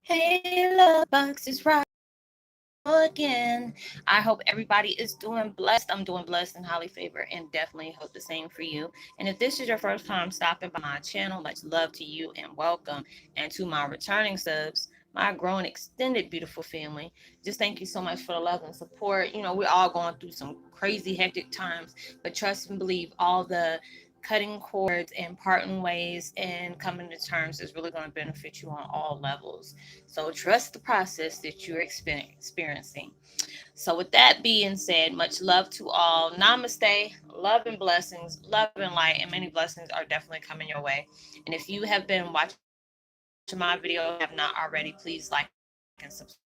Hey, love bugs, it's Rob again. I hope everybody is doing blessed. I'm doing blessed and highly favored, and definitely hope the same for you. And if this is your first time stopping by my channel, much love to you and welcome. And to my returning subs, my growing extended beautiful family, just thank you so much for the love and support. We're all going through some crazy hectic times, but trust and believe all the cutting cords and parting ways and coming to terms is really going to benefit you on all levels. So trust the process that you're experiencing. So with that being said, much love to all. Namaste, love and blessings, love and light, and many blessings are definitely coming your way. And if you have been watching my video and have not already, please like and subscribe.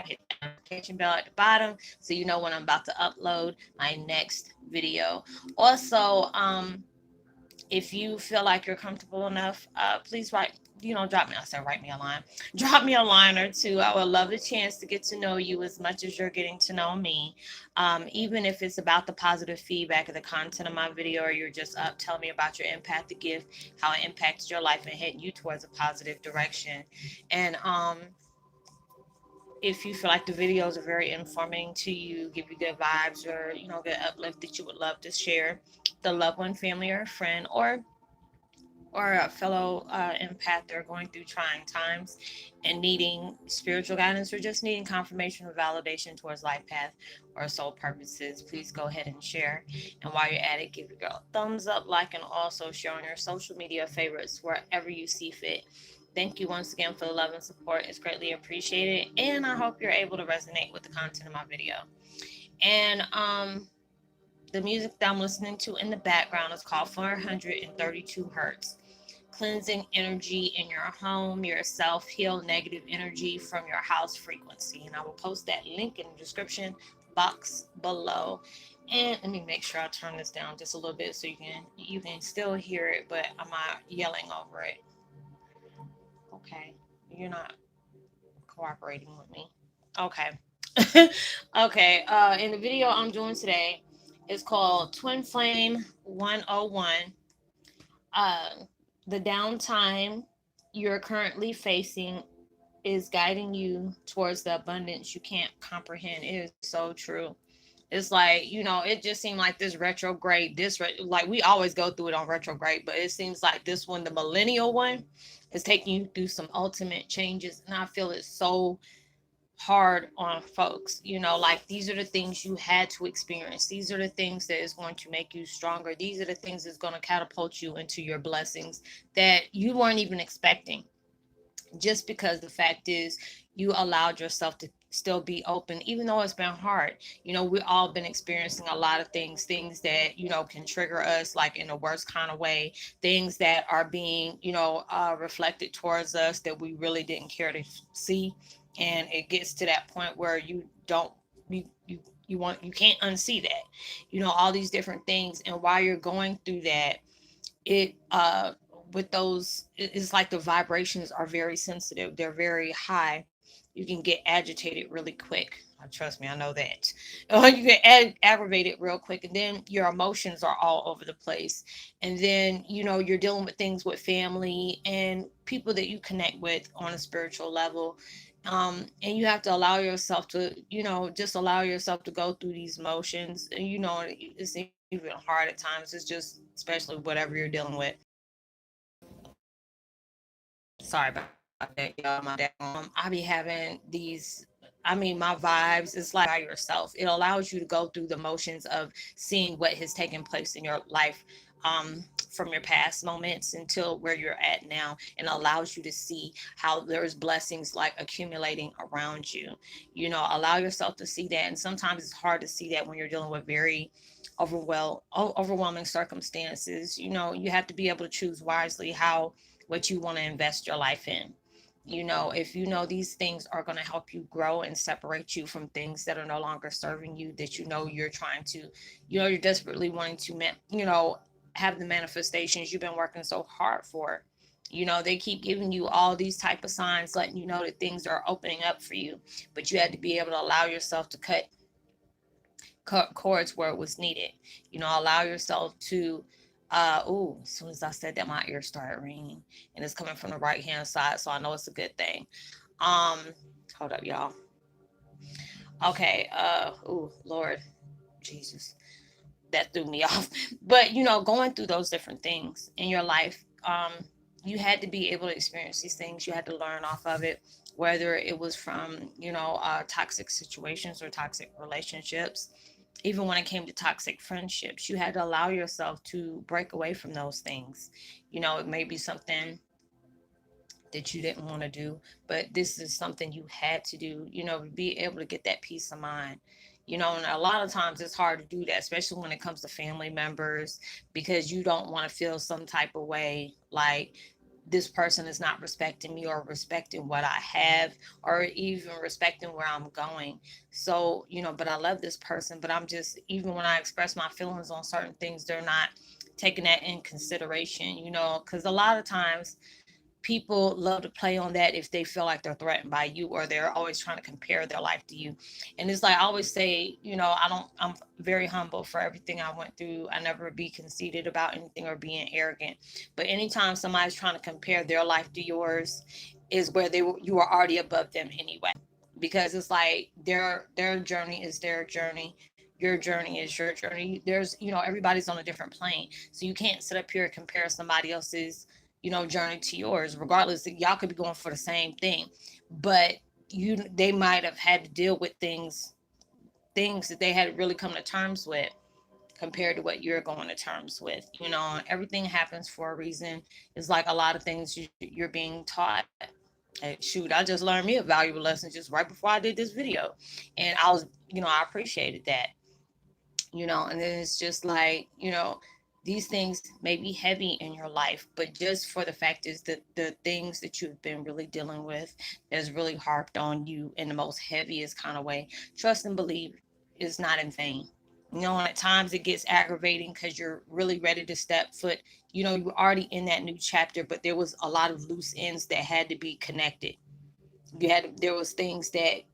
Hit that notification bell at the bottom so you know when I'm about to upload my next video. Also, if you feel like you're comfortable enough, please drop me. I said write me a line. Drop me a line or two. I would love the chance to get to know you as much as you're getting to know me. Even if it's about the positive feedback of the content of my video, or you're just up telling me about your empathic gift, how it impacted your life and heading you towards a positive direction. And if you feel like the videos are very informing to you, give you good vibes, or good uplift that you would love to share, the loved one, family, or friend, or a fellow empath that are going through trying times and needing spiritual guidance, or just needing confirmation or validation towards life path or soul purposes, please go ahead and share. And while you're at it, give your girl a thumbs up, like, and also share on your social media favorites wherever you see fit. Thank you once again for the love and support. It's greatly appreciated. And I hope you're able to resonate with the content of my video. And the music that I'm listening to in the background is called 432 Hertz. Cleansing energy in your home, yourself, heal negative energy from your house frequency. And I will post that link in the description box below. And let me make sure I turn this down just a little bit so you can still hear it, but I'm not yelling over it. Okay. You're not cooperating with me. Okay. Okay. In the video I'm doing today, it's called Twin Flame 101. Uh, the downtime you're currently facing is guiding you towards the abundance you can't comprehend. It is so true. It's like, it just seemed like this retrograde, like we always go through it on retrograde, but it seems like this one, the millennial one, is taking you through some ultimate changes. And I feel it's so hard on folks. Like, these are the things you had to experience. These are the things that is going to make you stronger. These are the things that's going to catapult you into your blessings that you weren't even expecting, just because the fact is you allowed yourself to still be open, even though it's been hard. We've all been experiencing a lot of things that can trigger us, like in the worst kind of way, things that are being reflected towards us that we really didn't care to see. And it gets to that point where you don't you can't unsee that, all these different things. And while you're going through that, it with those, it's like the vibrations are very sensitive, they're very high. You can get agitated really quick. Trust me, I know that. You get aggravated real quick, and then your emotions are all over the place. And then you're dealing with things with family and people that you connect with on a spiritual level. And you have to allow yourself to, just allow yourself to go through these motions. And it's even hard at times. It's just, especially whatever you're dealing with. Sorry about that, y'all. My dad. I be having these. I mean, my vibes. It's like by yourself. It allows you to go through the motions of seeing what has taken place in your life, from your past moments until where you're at now, and allows you to see how there's blessings like accumulating around you. Allow yourself to see that. And sometimes it's hard to see that when you're dealing with very overwhelming circumstances. You have to be able to choose wisely how what you want to invest your life in. If these things are going to help you grow and separate you from things that are no longer serving you, that you're trying to, you're desperately wanting to, have the manifestations you've been working so hard for. They keep giving you all these type of signs, letting you know that things are opening up for you, but you had to be able to allow yourself to cut cords where it was needed. Allow yourself to As soon as I said that, my ear started ringing, and it's coming from the right hand side, so I know it's a good thing. Um, Hold up, y'all. Okay. Lord Jesus, that threw me off. But going through those different things in your life, you had to be able to experience these things. You had to learn off of it, whether it was from toxic situations or toxic relationships. Even when it came to toxic friendships, you had to allow yourself to break away from those things. It may be something that you didn't want to do, but this is something you had to do, to be able to get that peace of mind. And a lot of times it's hard to do that, especially when it comes to family members, because you don't want to feel some type of way like this person is not respecting me or respecting what I have or even respecting where I'm going. So, but I love this person, but I'm just, even when I express my feelings on certain things, they're not taking that in consideration, because a lot of times people love to play on that if they feel like they're threatened by you or they're always trying to compare their life to you. And it's like I always say, I'm very humble for everything I went through. I never be conceited about anything or being arrogant. But anytime somebody's trying to compare their life to yours is where you are already above them anyway. Because it's like their journey is their journey. Your journey is your journey. There's, everybody's on a different plane. So you can't sit up here and compare somebody else's journey to yours. Regardless, y'all could be going for the same thing, but they might have had to deal with things that they had to really come to terms with compared to what you're going to terms with. Everything happens for a reason. It's like a lot of things you're being taught. Shoot, I just learned me a valuable lesson just right before I did this video, and I appreciated that. And then it's just like, these things may be heavy in your life, but just for the fact is that the things that you've been really dealing with has really harped on you in the most heaviest kind of way. Trust and believe is not in vain. And at times it gets aggravating because you're really ready to step foot. You're already in that new chapter, but there was a lot of loose ends that had to be connected. There was things that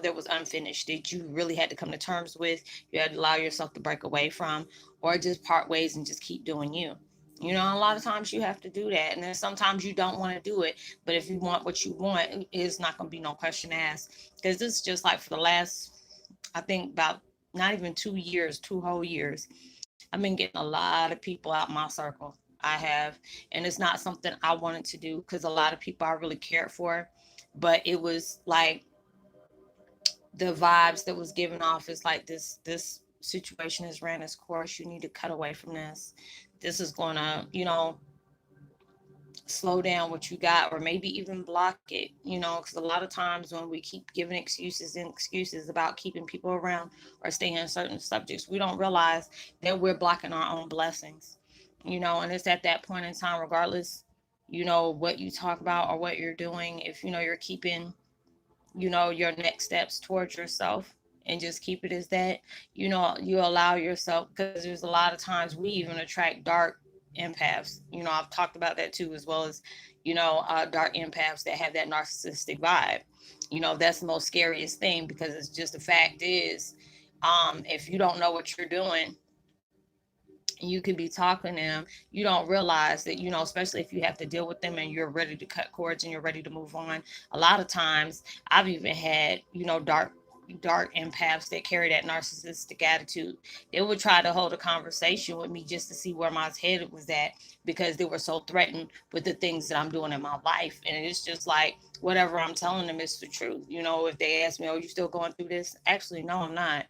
that was unfinished that you really had to come to terms with. You had to allow yourself to break away from, or just part ways and just keep doing you. A lot of times you have to do that, and then sometimes you don't want to do it. But if you want what you want, it's not going to be no question asked. Because this is just like for the last, I think about not even 2 years, 2 whole years, I've been getting a lot of people out my circle. I have, and it's not something I wanted to do because a lot of people I really cared for, but it was like the vibes that was given off is like this situation has ran its course. You need to cut away from this. This is gonna, slow down what you got, or maybe even block it, because a lot of times when we keep giving excuses and excuses about keeping people around or staying in certain subjects, we don't realize that we're blocking our own blessings. And it's at that point in time, regardless, what you talk about or what you're doing, if you're keeping your next steps towards yourself and just keep it as that, you allow yourself, because there's a lot of times we even attract dark empaths. I've talked about that too, as well as dark empaths that have that narcissistic vibe. That's the most scariest thing, because it's just the fact is, if you don't know what you're doing, you could be talking to them, you don't realize that, especially if you have to deal with them and you're ready to cut cords and you're ready to move on. A lot of times I've even had, dark empaths that carry that narcissistic attitude. They would try to hold a conversation with me just to see where my head was at, because they were so threatened with the things that I'm doing in my life. And it's just like, whatever I'm telling them is the truth. If they ask me, oh, you still going through this? Actually, no, I'm not.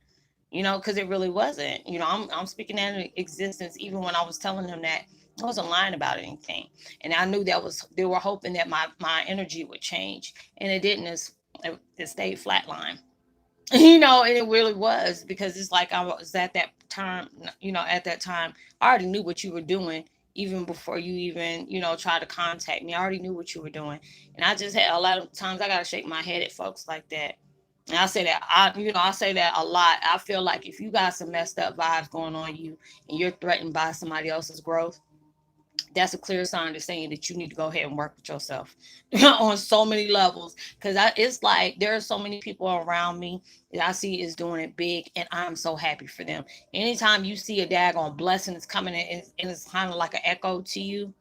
Because it really wasn't. I'm speaking that in existence. Even when I was telling them that, I wasn't lying about anything, and I knew they were hoping that my energy would change, and it didn't. It stayed flatline. And it really was, because it's like I was at that time. At that time, I already knew what you were doing even before you even try to contact me. I already knew what you were doing, and I just had a lot of times I gotta shake my head at folks like that. And I say that a lot. I feel like if you got some messed up vibes going on you and you're threatened by somebody else's growth, that's a clear sign to saying that you need to go ahead and work with yourself on so many levels. Because it's like there are so many people around me that I see is doing it big, and I'm so happy for them. Anytime you see a daggone blessing that's coming in, and it's kind of like an echo to you,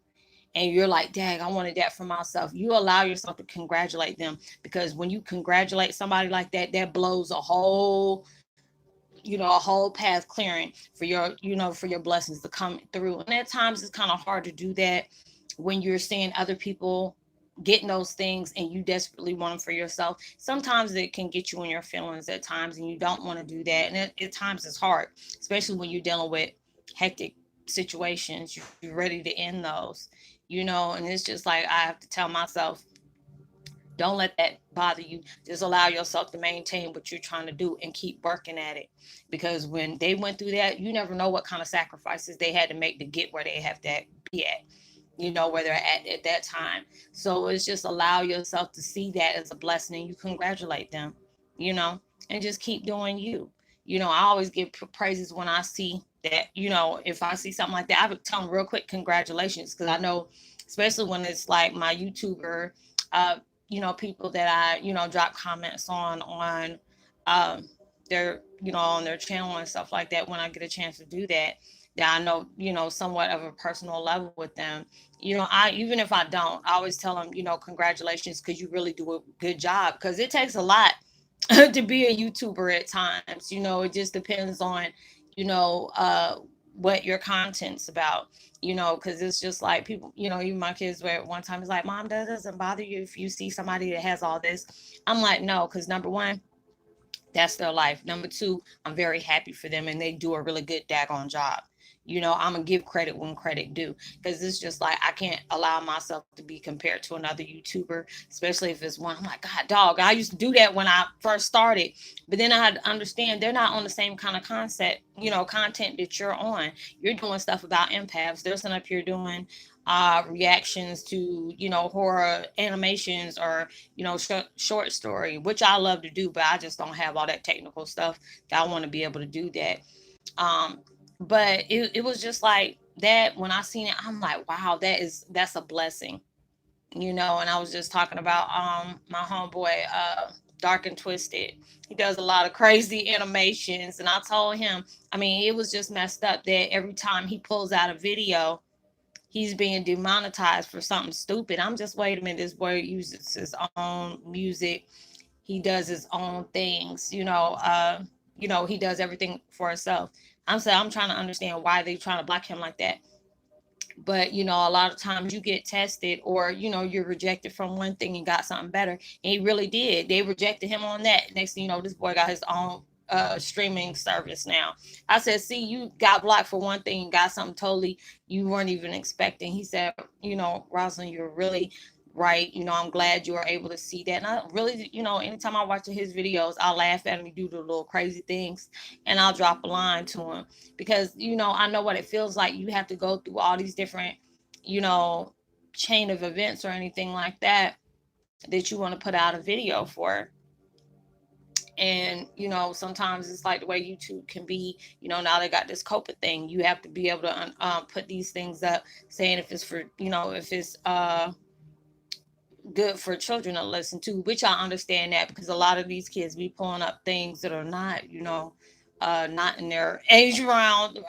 and you're like, dag, I wanted that for myself. You allow yourself to congratulate them, because when you congratulate somebody like that, that blows a whole path clearing for for your blessings to come through. And at times it's kind of hard to do that when you're seeing other people getting those things and you desperately want them for yourself. Sometimes it can get you in your feelings at times, and you don't want to do that. And at times it's hard, especially when you're dealing with hectic situations. You're ready to end those. And it's just like I have to tell myself, don't let that bother you. Just allow yourself to maintain what you're trying to do and keep working at it. Because when they went through that, you never know what kind of sacrifices they had to make to get where they have to be at, where they're at that time. So it's just allow yourself to see that as a blessing, and you congratulate them, you know, and just keep doing you. I always give praises when I see that, if I see something like that, I would tell them real quick, congratulations. Because I know, especially when it's like my YouTuber, uh, people that I, drop comments on um, on their channel and stuff like that. When I get a chance to do that, that I know, somewhat of a personal level with them. Even if I don't, I always tell them, congratulations, because you really do a good job. Because it takes a lot to be a YouTuber at times. It just depends on, you know, uh, what your content's about. Because it's just like people, even my kids were at one time, it's like, Mom, that doesn't bother you if you see somebody that has all this? I'm like, no, because number one, that's their life. Number two, I'm very happy for them, and they do a really good daggone job. I'm gonna give credit when credit due, because it's just like I can't allow myself to be compared to another YouTuber, especially if it's one. I'm like, God, dog, I used to do that when I first started, but then I had to understand they're not on the same kind of concept, content that you're on. You're doing stuff about empaths. They're sitting up here doing reactions to horror animations, or short story, which I love to do, but I just don't have all that technical stuff that I want to be able to do that. um but it was just like that. When I seen it, I'm like, wow, that's a blessing. And I was just talking about my homeboy, Dark and Twisted. He does a lot of crazy animations, and I told him, I mean, it was just messed up that every time he pulls out a video, he's being demonetized for something stupid. I'm just, wait a minute, this boy uses his own music. He does his own things, he does everything for himself. I'm saying, I'm trying to understand why they trying to block him like that. But a lot of times you get tested, or you're rejected from one thing and got something better. And he really did. They rejected him on that. Next thing you know, this boy got his own streaming service now. I said, see, you got blocked for one thing and got something totally you weren't even expecting. He said, Roslynn, you're really right. I'm glad you were able to see that. And I really, anytime I watch his videos, I'll laugh at him. He do the little crazy things, and I'll drop a line to him, because I know what it feels like. You have to go through all these different, you know chain of events or anything like that, that you want to put out a video for. And sometimes it's like the way YouTube can be. Now they got this coping thing. You have to be able to put these things up, saying if it's for, if it's good for children to listen to, which I understand that, because a lot of these kids be pulling up things that are not, not in their age length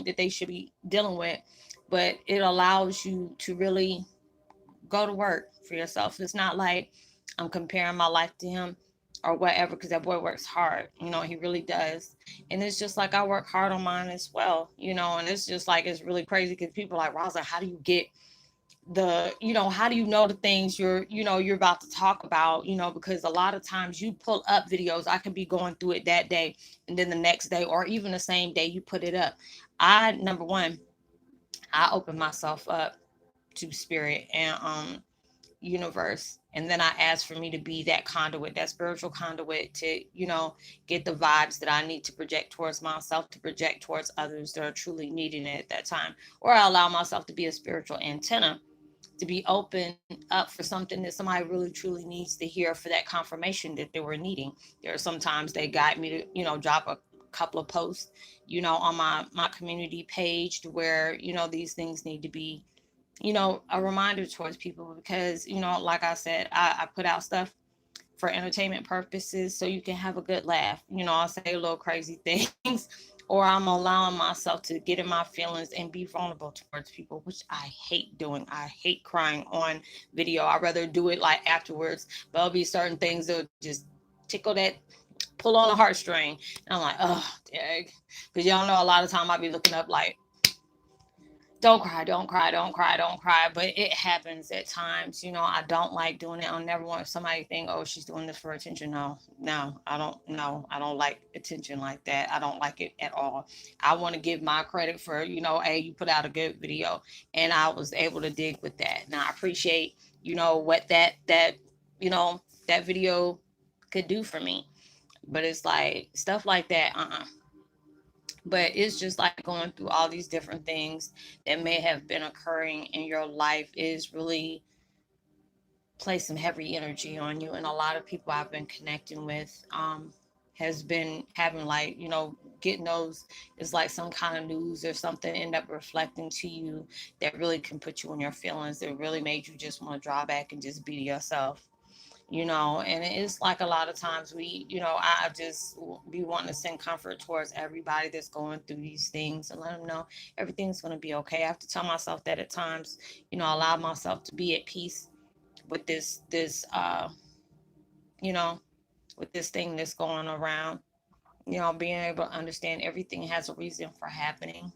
that they should be dealing with. But it allows you to really go to work for yourself. It's not like I'm comparing my life to him or whatever, because that boy works hard. He really does. And it's just like I work hard on mine as well. And it's just like, it's really crazy, because people are like, Rosa, how do you get how do you know the things you're about to talk about? Because a lot of times you pull up videos, I could be going through it that day, and then the next day, or even the same day, you put it up. Number one, I open myself up to spirit and universe, and then I ask for me to be that conduit, that spiritual conduit, to get the vibes that I need to project towards myself, to project towards others that are truly needing it at that time. Or I allow myself to be a spiritual antenna, to be open up for something that somebody really truly needs to hear, for that confirmation that they were needing. There are sometimes they guide me to, drop couple of posts, on my community page, to where, these things need to be, a reminder towards people, because, like I said, I put out stuff for entertainment purposes, so you can have a good laugh. I'll say little crazy things, or I'm allowing myself to get in my feelings and be vulnerable towards people, which I hate doing. I hate crying on video. I'd rather do it like afterwards. But there'll be certain things that will just tickle that, pull on a heartstring. And I'm like, oh, dang. Because y'all know a lot of time I'll be looking up like, don't cry, don't cry, don't cry, don't cry. But it happens at times. I don't like doing it. I never want somebody to think, oh, she's doing this for attention. No, no, I don't. No, I don't like attention like that. I don't like it at all. I want to give my credit for, hey, you put out a good video, and I was able to dig with that. And I appreciate, what that video could do for me. But it's like stuff like that. But it's just like going through all these different things that may have been occurring in your life is really place some heavy energy on you. And a lot of people I've been connecting with has been having, like, getting those, it's like some kind of news or something end up reflecting to you that really can put you in your feelings, that really made you just want to draw back and just be yourself. And it's like a lot of times I just be wanting to send comfort towards everybody that's going through these things, and let them know everything's going to be okay. I have to tell myself that at times, allow myself to be at peace with this you know with this thing that's going around, being able to understand everything has a reason for happening.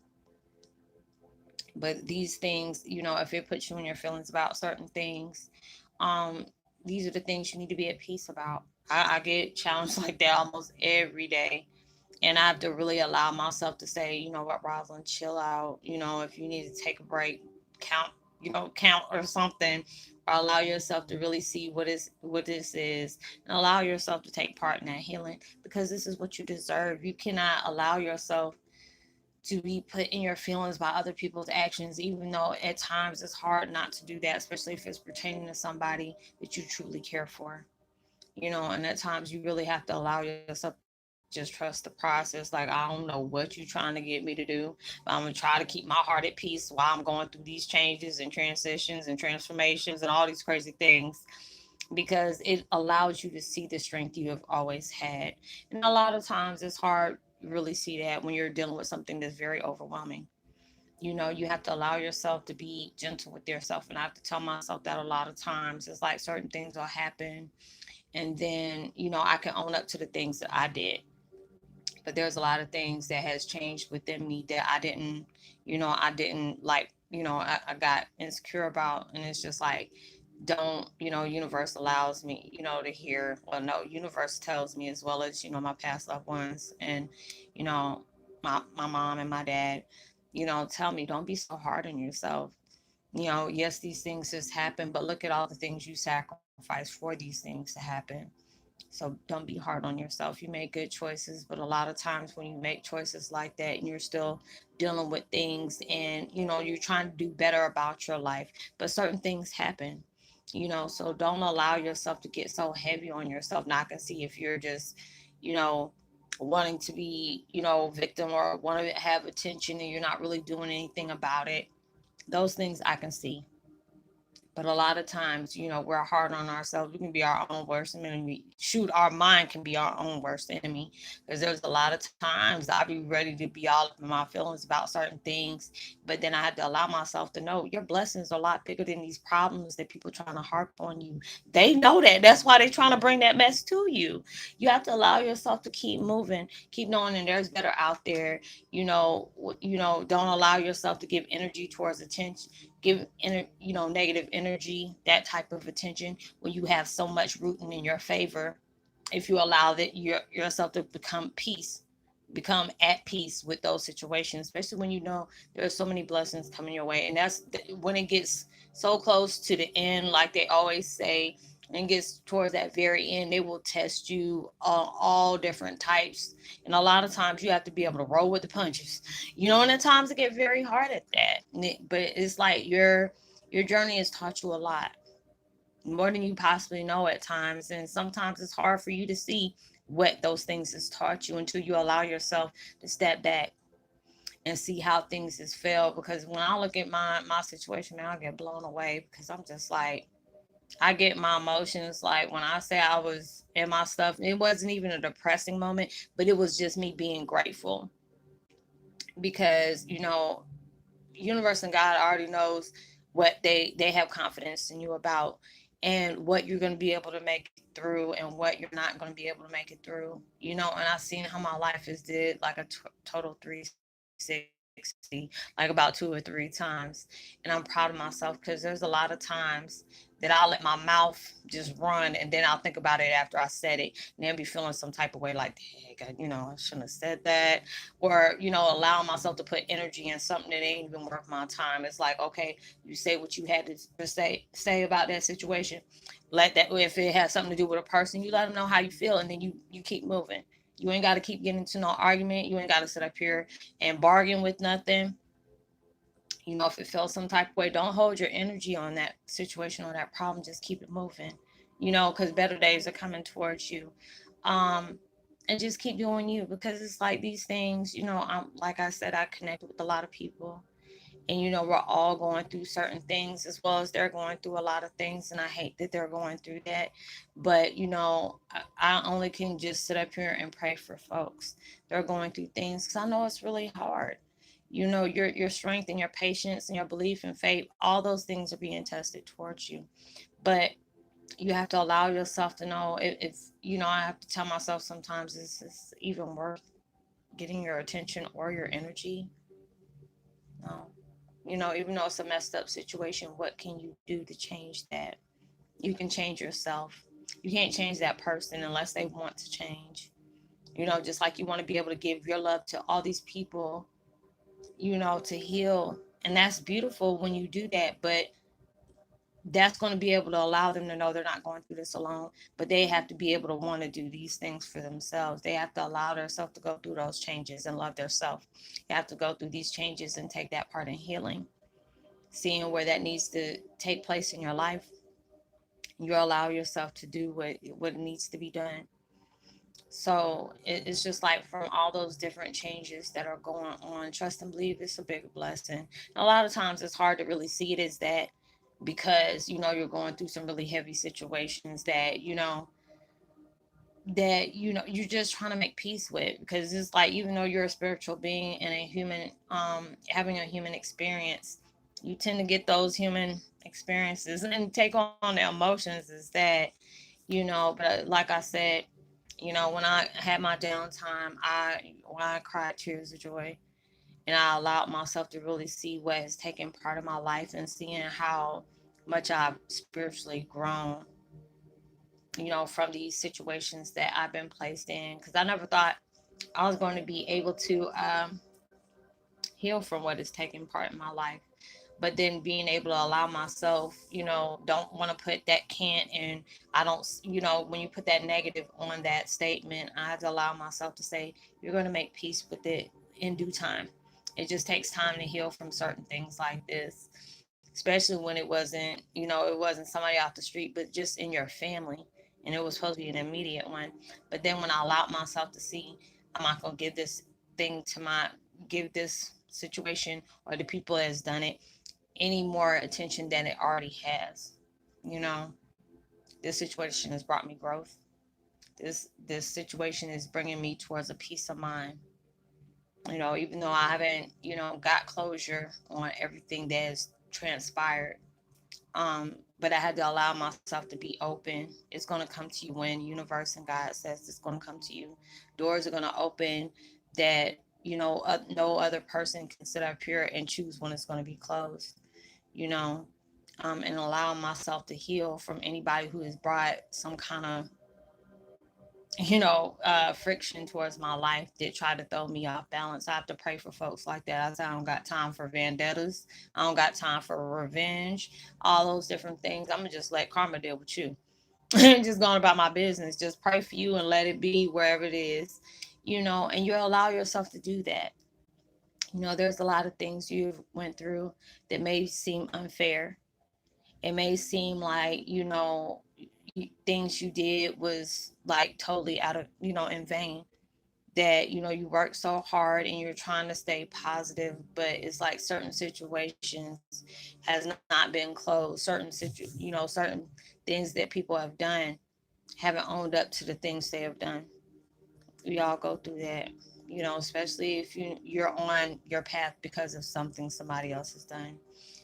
But these things, if it puts you in your feelings about certain things, um these are the things you need to be at peace about. I get challenged like that almost every day, and I have to really allow myself to say, you know what, Roslynn, chill out. If you need to take a break, count, count or something, or allow yourself to really see what this is, and allow yourself to take part in that healing, because this is what you deserve. You cannot allow yourself to be put in your feelings by other people's actions, even though at times it's hard not to do that, especially if it's pertaining to somebody that you truly care for. And at times you really have to allow yourself to just trust the process. Like, I don't know what you're trying to get me to do, but I'm gonna try to keep my heart at peace while I'm going through these changes and transitions and transformations and all these crazy things, because it allows you to see the strength you have always had. And a lot of times it's hard to really see that when you're dealing with something that's very overwhelming. You have to allow yourself to be gentle with yourself. And I have to tell myself that a lot of times. It's like certain things will happen, and then, I can own up to the things that I did. But there's a lot of things that has changed within me that I didn't like, I got insecure about. And it's just like, don't, universe allows me, to hear, well, no, universe tells me, as well as, my past loved ones, and, you know, my mom and my dad, tell me, don't be so hard on yourself. Yes, these things just happen, but look at all the things you sacrificed for these things to happen. So don't be hard on yourself. You made good choices, but a lot of times when you make choices like that and you're still dealing with things, and you're trying to do better about your life, but certain things happen. So don't allow yourself to get so heavy on yourself. Now I can see if you're just, you know, wanting to be, victim, or want to have attention, and you're not really doing anything about it. Those things I can see. But a lot of times, we're hard on ourselves. We can be our own worst enemy. Shoot, our mind can be our own worst enemy. Because there's a lot of times I'll be ready to be all up in my feelings about certain things. But then I had to allow myself to know your blessings are a lot bigger than these problems that people trying to harp on you. They know that. That's why they're trying to bring that mess to you. You have to allow yourself to keep moving, keep knowing that there's better out there. Don't allow yourself to give energy towards attention, negative energy, that type of attention, when you have so much rooting in your favor. If you allow yourself to become at peace with those situations, especially when there are so many blessings coming your way. And that's when it gets so close to the end, like they always say, and gets towards that very end, they will test you on all different types. And a lot of times you have to be able to roll with the punches. And at times it get very hard at that. But it's like your journey has taught you a lot, more than you possibly know at times. And sometimes it's hard for you to see what those things has taught you until you allow yourself to step back and see how things has failed. Because when I look at my situation, man, I get blown away because I'm just like, I get my emotions. Like when I say I was in my stuff, it wasn't even a depressing moment, but it was just me being grateful because, universe and God already knows what they have confidence in you about, and what you're going to be able to make it through and what you're not going to be able to make it through. And I've seen how my life has did like a total 360, like about 2 or 3 times, and I'm proud of myself because there's a lot of times that I'll let my mouth just run, and then I'll think about it after I said it, and then be feeling some type of way like, dang, I shouldn't have said that, or allowing myself to put energy in something that ain't even worth my time. It's like, okay, you say what you had to say about that situation. Let that, if it has something to do with a person, you let them know how you feel, and then you keep moving. You ain't got to keep getting into no argument. You ain't got to sit up here and bargain with nothing. If it feels some type of way, don't hold your energy on that situation or that problem. Just keep it moving, because better days are coming towards you. Um, and just keep doing you, because it's like these things, I'm, like I said, I connected with a lot of people, and we're all going through certain things as well as they're going through a lot of things, and I hate that they're going through that. But I only can just sit up here and pray for folks. They're going through things because I know it's really hard. Your strength and your patience and your belief and faith, all those things are being tested towards you. But you have to allow yourself to know it's, I have to tell myself sometimes, is this even worth getting your attention or your energy? No. Even though it's a messed up situation, what can you do to change that? You can change yourself. You can't change that person unless they want to change. Just like you want to be able to give your love to all these people, to heal. And that's beautiful when you do that, but that's going to be able to allow them to know they're not going through this alone. But they have to be able to want to do these things for themselves. They have to allow themselves to go through those changes and love themselves. You have to go through these changes and take that part in healing, seeing where that needs to take place in your life. You allow yourself to do what needs to be done. So it's just like from all those different changes that are going on, trust and believe it's a big blessing. And a lot of times it's hard to really see it as that, because you're going through some really heavy situations that you're just trying to make peace with, because it's like, even though you're a spiritual being and a human, having a human experience, you tend to get those human experiences and take on the emotions. Is that, but like I said, when I had my downtime, when I cried tears of joy, and I allowed myself to really see what has taken part of my life, and seeing how much I've spiritually grown, from these situations that I've been placed in. Because I never thought I was going to be able to heal from what has taken part in my life. But then being able to allow myself, don't want to put that can't, and I don't, when you put that negative on that statement, I have to allow myself to say, you're going to make peace with it in due time. It just takes time to heal from certain things like this, especially when it wasn't somebody off the street, but just in your family. And it was supposed to be an immediate one. But then when I allowed myself to see, I'm not going to give this situation or the people that's done it any more attention than it already has. You know, this situation has brought me growth. This situation is bringing me towards a peace of mind. Even though I haven't, got closure on everything that has transpired. But I had to allow myself to be open. It's going to come to you when universe and God says it's going to come to you. Doors are going to open that, no other person can sit up here and choose when it's going to be closed. You know, and allowing myself to heal from anybody who has brought some kind of, friction towards my life that try to throw me off balance. I have to pray for folks like that. I say I don't got time for vendettas. I don't got time for revenge. All those different things. I'm gonna just let karma deal with you. Just going about my business. Just pray for you and let it be wherever it is. And you allow yourself to do that. There's a lot of things you've went through that may seem unfair. It may seem like, things you did was like totally out of, in vain. That, you work so hard and you're trying to stay positive, but it's like certain situations has not been closed. Certain things that people have done haven't owned up to the things they have done. We all go through that, especially if you're on your path because of something somebody else has done.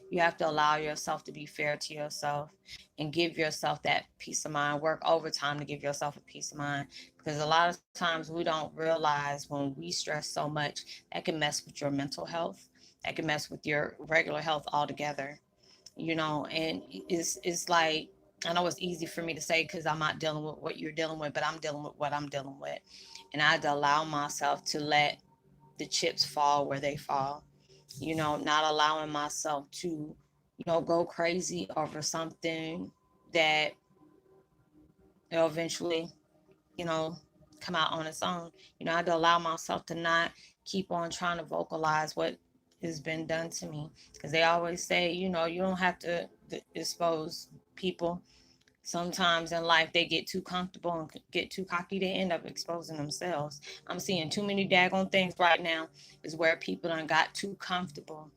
You have to allow yourself to be fair to yourself and give yourself that peace of mind. Work overtime to give yourself a peace of mind, because a lot of times we don't realize when we stress so much that can mess with your mental health, that can mess with your regular health altogether. And it's like, I know it's easy for me to say because I'm not dealing with what you're dealing with, but I'm dealing with what I'm dealing with. And I had to allow myself to let the chips fall where they fall, not allowing myself to, go crazy over something that will eventually, you know, come out on its own. I had to allow myself to not keep on trying to vocalize what has been done to me. Because they always say, you don't have to expose people. Sometimes in life they get too comfortable and get too cocky, they end up exposing themselves. I'm seeing too many daggone things right now is where people done got too comfortable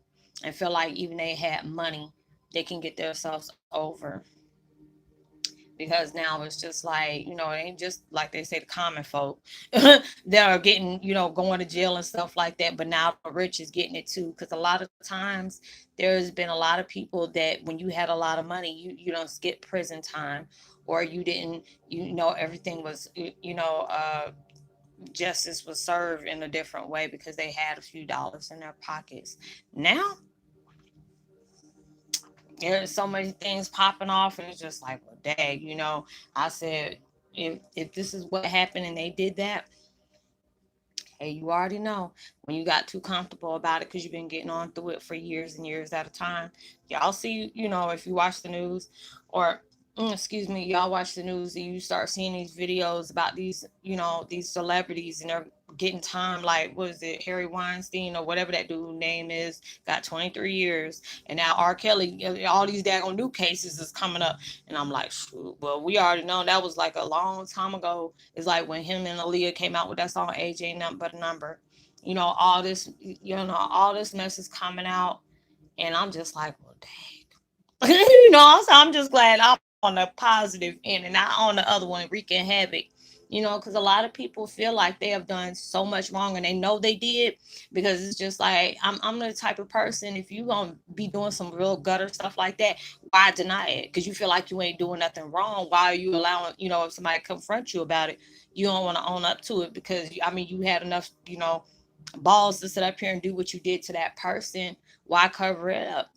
and feel like even they had money, they can get themselves over. Because now it's just like, it ain't just like they say the common folk that are getting, going to jail and stuff like that, but now the rich is getting it too. Because a lot of times there's been a lot of people that when you had a lot of money, you don't skip prison time, or you didn't, everything was, justice was served in a different way because they had a few dollars in their pockets. Now there's so many things popping off, and it's just like, well, dang, I said, if this is what happened and they did that, hey, you already know when you got too comfortable about it because you've been getting on through it for years and years at a time. Y'all see, if you watch the news, or excuse me, y'all watch the news and you start seeing these videos about these celebrities, and they're getting time, like, what is it, Harry Weinstein or whatever that dude name is, got 23 years. And now R. Kelly, all these daggone new cases is coming up. And I'm like, shoot, well, we already know that was like a long time ago. It's like when him and Aaliyah came out with that song, Age Ain't Nothing But a Number. All this mess is coming out. And I'm just like, well, dang. So I'm just glad I'm on the positive end and not on the other one wreaking havoc. Because a lot of people feel like they have done so much wrong and they know they did, because it's just like, I'm the type of person, if you gonna be doing some real gutter stuff like that, why deny it? Because you feel like you ain't doing nothing wrong. Why are you allowing, if somebody confronts you about it, you don't want to own up to it? Because I mean, you had enough, balls to sit up here and do what you did to that person. Why cover it up?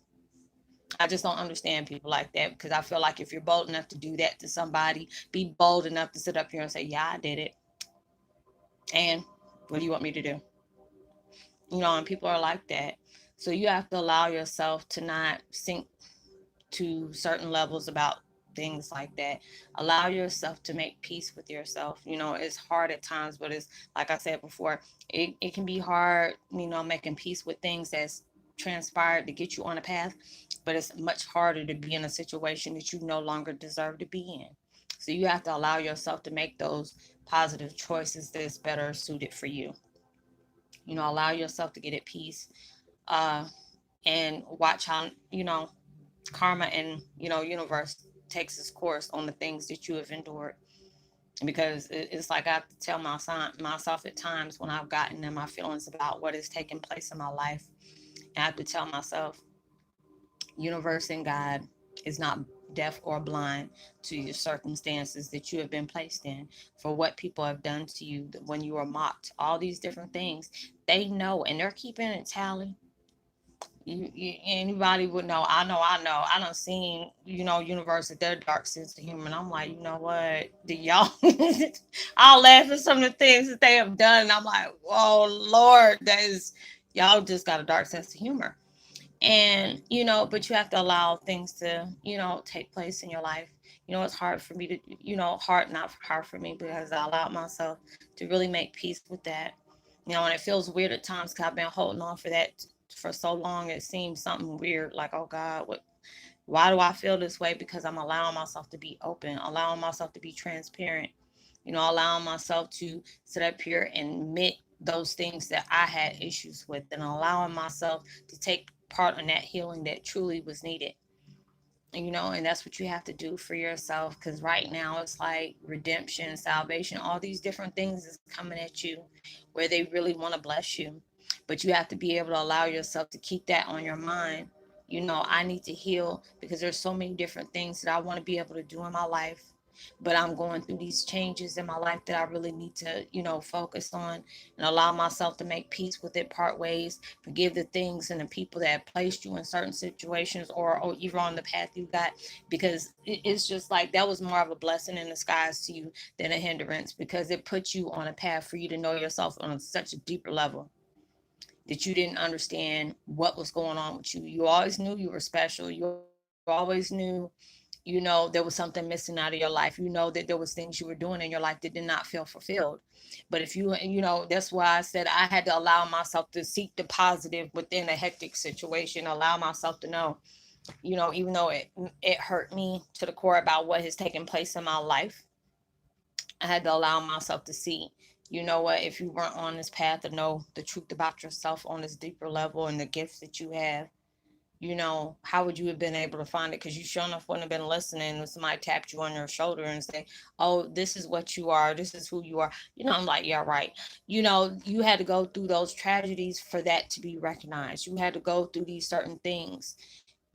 I just don't understand people like that, because I feel like if you're bold enough to do that to somebody, be bold enough to sit up here and say, yeah, I did it. And what do you want me to do? And people are like that. So you have to allow yourself to not sink to certain levels about things like that. Allow yourself to make peace with yourself. It's hard at times, but it's like I said before, it can be hard, making peace with things that's transpired to get you on a path, but it's much harder to be in a situation that you no longer deserve to be in. So you have to allow yourself to make those positive choices that's better suited for you. Allow yourself to get at peace, uh, and watch how, karma and, universe takes its course on the things that you have endured. Because it's like I have to tell myself at times when I've gotten in my feelings about what is taking place in my life, I have to tell myself, universe and God is not deaf or blind to your circumstances that you have been placed in, for what people have done to you when you were mocked, all these different things. They know, and they're keeping it tally. Anybody would know. I done seen, universe at their dark sense of humor, and I'm like, you know what, do y'all I'll laugh at some of the things that they have done, and I'm like, whoa, Lord, that is, y'all just got a dark sense of humor. And but you have to allow things to, take place in your life. It's hard for me to, hard, not hard for me, because I allowed myself to really make peace with that. And it feels weird at times, because I've been holding on for that for so long. It seems something weird, like, oh God, Why do I feel this way? Because I'm allowing myself to be open, allowing myself to be transparent, allowing myself to sit up here and admit those things that I had issues with, and allowing myself to take part in that healing that truly was needed. And that's what you have to do for yourself, because right now it's like redemption, salvation, all these different things is coming at you where they really want to bless you, but you have to be able to allow yourself to keep that on your mind. I need to heal because there's so many different things that I want to be able to do in my life, but I'm going through these changes in my life that I really need to focus on, and allow myself to make peace with it, part ways, forgive the things and the people that have placed you in certain situations, or even on the path you got, because it's just like that was more of a blessing in disguise to you than a hindrance, because it put you on a path for you to know yourself on such a deeper level that you didn't understand what was going on with you. You always knew you were special. You always knew, there was something missing out of your life. That there was things you were doing in your life that did not feel fulfilled. But if that's why I said I had to allow myself to seek the positive within a hectic situation, allow myself to know, even though it hurt me to the core about what has taken place in my life, I had to allow myself to see, what, if you weren't on this path to know the truth about yourself on this deeper level and the gifts that you have, how would you have been able to find it? Because you sure enough wouldn't have been listening when somebody tapped you on your shoulder and say, oh, this is what you are, this is who you are. I'm like, yeah, right. You had to go through those tragedies for that to be recognized. You had to go through these certain things,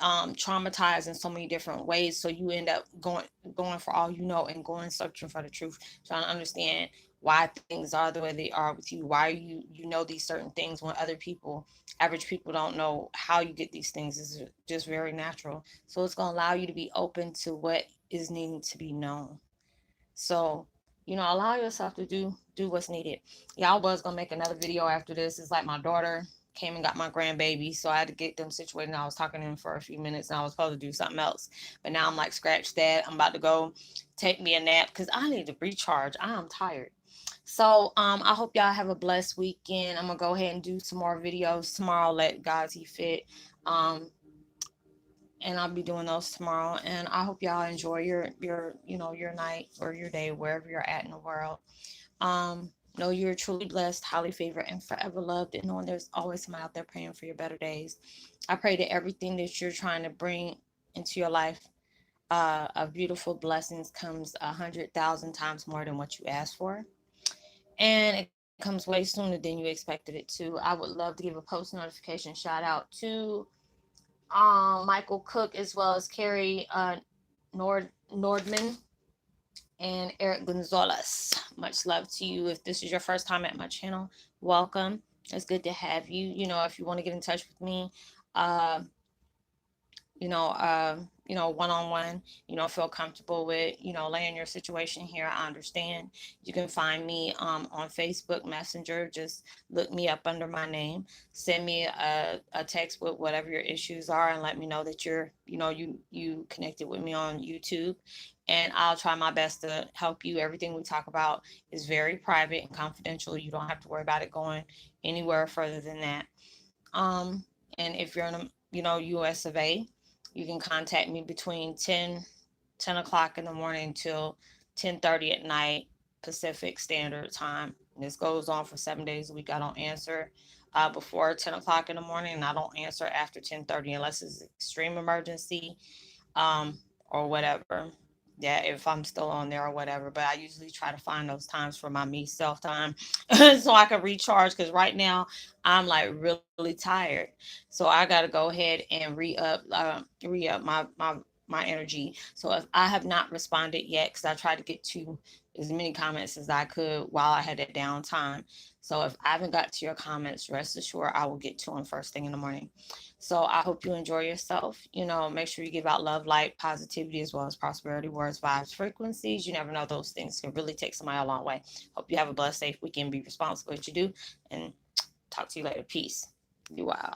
traumatized in so many different ways, so you end up going for all and going searching for the truth, trying to understand why things are the way they are with you, why you know these certain things when other people, average people, don't know how you get these things. Is just very natural, so it's going to allow you to be open to what is needing to be known. So, allow yourself to do what's needed. Yeah, I was gonna make another video after this. It's like my daughter came and got my grandbaby, so I had to get them situated. And I was talking to them for a few minutes, and I was supposed to do something else, but now I'm like, scratch that. I'm about to go take me a nap because I need to recharge. I am tired. So I hope y'all have a blessed weekend. I'm gonna go ahead and do some more videos tomorrow. Let God see fit. Um, and I'll be doing those tomorrow. And I hope y'all enjoy your night or your day, wherever you're at in the world. Know you're truly blessed, highly favored, and forever loved, and knowing there's always someone out there praying for your better days. I pray that everything that you're trying to bring into your life, of beautiful blessings, comes 100,000 times more than what you asked for, and it comes way sooner than you expected it to. I would love to give a post notification shout out to Michael Cook, as well as Carrie Nordman and Eric Gonzalez. Much love to you. If this is your first time at my channel, welcome. It's good to have you. If you want to get in touch with me, uh, one on one, feel comfortable with, laying your situation here. I understand. You can find me on Facebook Messenger. Just look me up under my name. Send me a text with whatever your issues are, and let me know that you connected with me on YouTube. And I'll try my best to help you. Everything we talk about is very private and confidential. You don't have to worry about it going anywhere further than that. And if you're in US of A, you can contact me between 10 o'clock in the morning till 10:30 at night, Pacific Standard Time. And this goes on for 7 days a week. I don't answer before 10 o'clock in the morning, and I don't answer after 10:30 unless it's an extreme emergency, or whatever. Yeah, if I'm still on there or whatever. But I usually try to find those times for my me self time so I can recharge, because right now I'm like really tired. So I gotta go ahead and re up my energy. So if I have not responded yet, because I tried to get to as many comments as I could while I had that downtime. So if I haven't got to your comments, rest assured I will get to them first thing in the morning. So I hope you enjoy yourself. Make sure you give out love, light, positivity, as well as prosperity, words, vibes, frequencies. You never know, those things can really take somebody a long way. Hope you have a blessed, safe weekend. Be responsible for what you do, and talk to you later. Peace. You out.